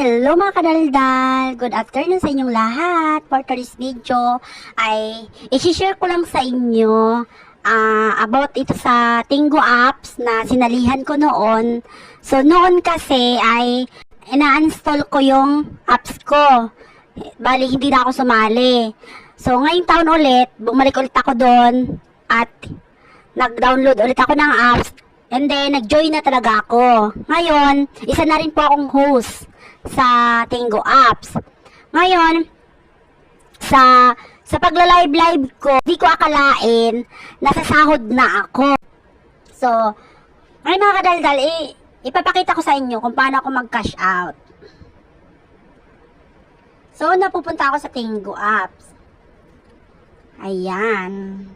Hello mga kadaldal! Good afternoon sa inyong lahat. For today's video ay i-share ko lang sa inyo about ito sa Tingo apps na sinalihan ko noon. So noon kasi ay ina-install ko yung apps ko. Bali hindi na ako sumali. So ngayong taon ulit, bumalik ulit ako doon at nag-download ulit ako ng apps. And then, nag-join na talaga ako. Ngayon, isa na rin po akong host sa Tingo apps. Ngayon, sa pagla-live ko, di ko akalain, nasasahod na ako. So, ngayon mga kadaldal, ipapakita ko sa inyo kung paano ako mag-cash out. So, napupunta ako sa Tingo apps. Ayan.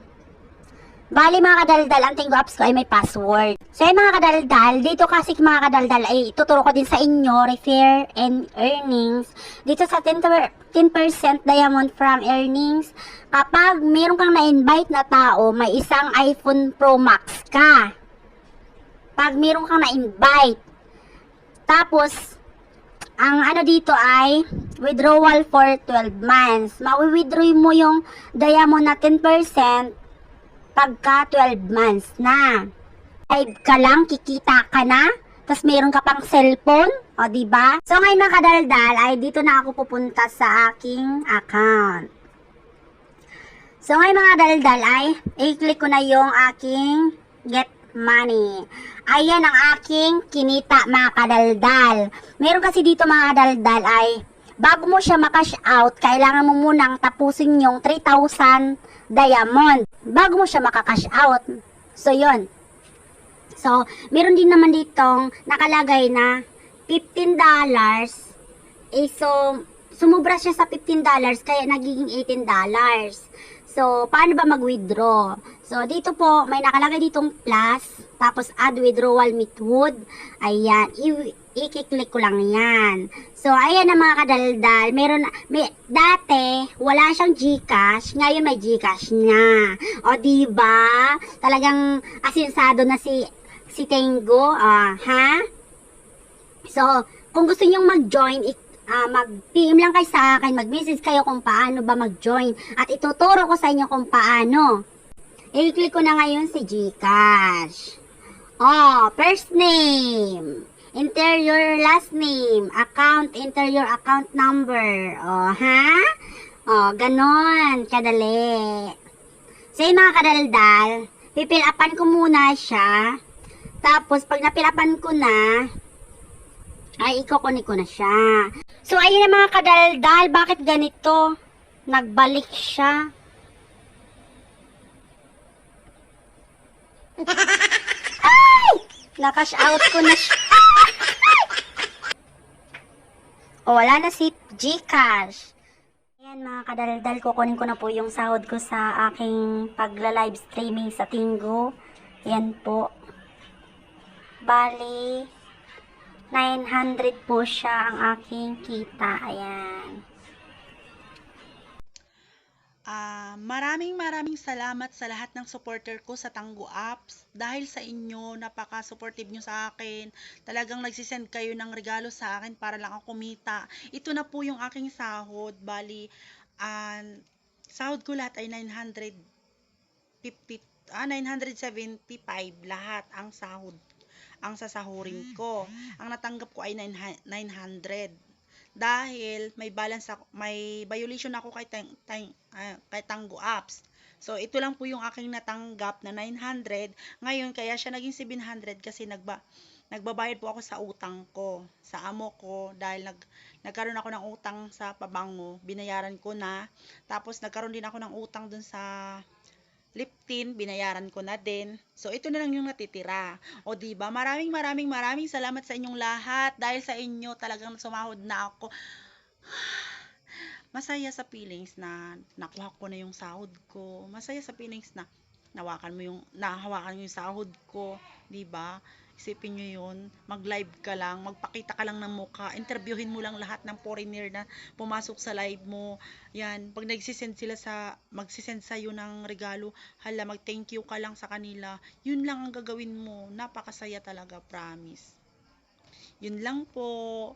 Bali mga kadaldal, ang Tingo apps ko ay may password. So mga kadaldal, dito kasi mga kadaldal ay ituturo ko din sa inyo, refer and earnings. Dito sa 10% diamond from earnings, kapag meron kang na-invite na tao, may isang iPhone Pro Max ka. Pag meron kang na-invite. Tapos, ang ano dito ay withdrawal for 12 months. Mawi-withdraw mo yung diamond na 10% pagka 12 months na. Live ka lang, kikita ka na, tapos meron ka pang cellphone, o diba? So ngayon mga kadaldal, ay dito na ako pupunta sa aking account. So ngayon mga kadaldal, ay i-click ko na yung aking get money. Ayan ang aking kinita mga kadaldal. Meron kasi dito mga kadaldal ay bago mo siya makash out, kailangan mo munang tapusin yung 3,000 diamond bago mo siya makakash out. So yun. So meron din naman ditong nakalagay na $15. So sumubra siya sa $15 kaya nagiging $18. So paano ba mag-withdraw? So dito po may nakalagay ditong plus, tapos add withdrawal method. Ayan, i-click ko lang yan. So ayan na mga kadaldal, dati wala siyang GCash, ngayon may GCash na. O diba? Talagang asinsado na si Tingo, ha? So kung gusto niyo mag-join, mag-PM lang kayo sa akin, mag-message kayo kung paano ba mag-join at ituturo ko sa inyo kung paano. I-click ko na ngayon si GCash. First name, enter your last name, account, enter your account number. Ha? Ganon, kadali. So yung mga kadaldal, pipilapan ko muna siya. Tapos pag napilapan ko na, ay ikukunin ko na siya. So ayun na mga kadaldal, bakit ganito? Nagbalik siya. Ay! Nakash out ko na siya. Wala na si GCash. Ayan mga kadaldal, kukunin ko na po yung sahod ko sa aking pagla-live streaming sa Tingo. Ayan po. Bali, 900 po siya ang aking kita. Ayan. Maraming salamat sa lahat ng supporter ko sa Tingo apps. Dahil sa inyo, napaka-supportive nyo sa akin. Talagang nagsisend kayo ng regalo sa akin para lang ako kumita. Ito na po yung aking sahod. Bali, sahod ko lahat ay 975 lahat ang sahod. Ang sasahurin ko. Ang natanggap ko ay 900. Dahil may balance ako, may violation ako kay Tingo apps. So ito lang po yung aking natanggap na 900. Ngayon kaya siya naging 700 kasi nagbabayad po ako sa utang ko, sa amo ko, dahil nagkaroon ako ng utang sa pabango, binayaran ko na. Tapos nagkaroon din ako ng utang dun sa Liptin, binayaran ko na din. So, ito na lang yung natitira. O, diba? Maraming salamat sa inyong lahat. Dahil sa inyo, talagang sumahod na ako. Masaya sa feelings na nakuha ko na yung sahod ko. Masaya sa feelings na nahawakan mo yung sahod ko. Diba? Isipin nyo yun, mag-live ka lang, magpakita ka lang ng mukha, interviewin mo lang lahat ng foreigner na pumasok sa live mo. Yan, pag magsisend sa'yo ng regalo, hala, mag-thank you ka lang sa kanila. Yun lang ang gagawin mo, napakasaya talaga, promise. Yun lang po.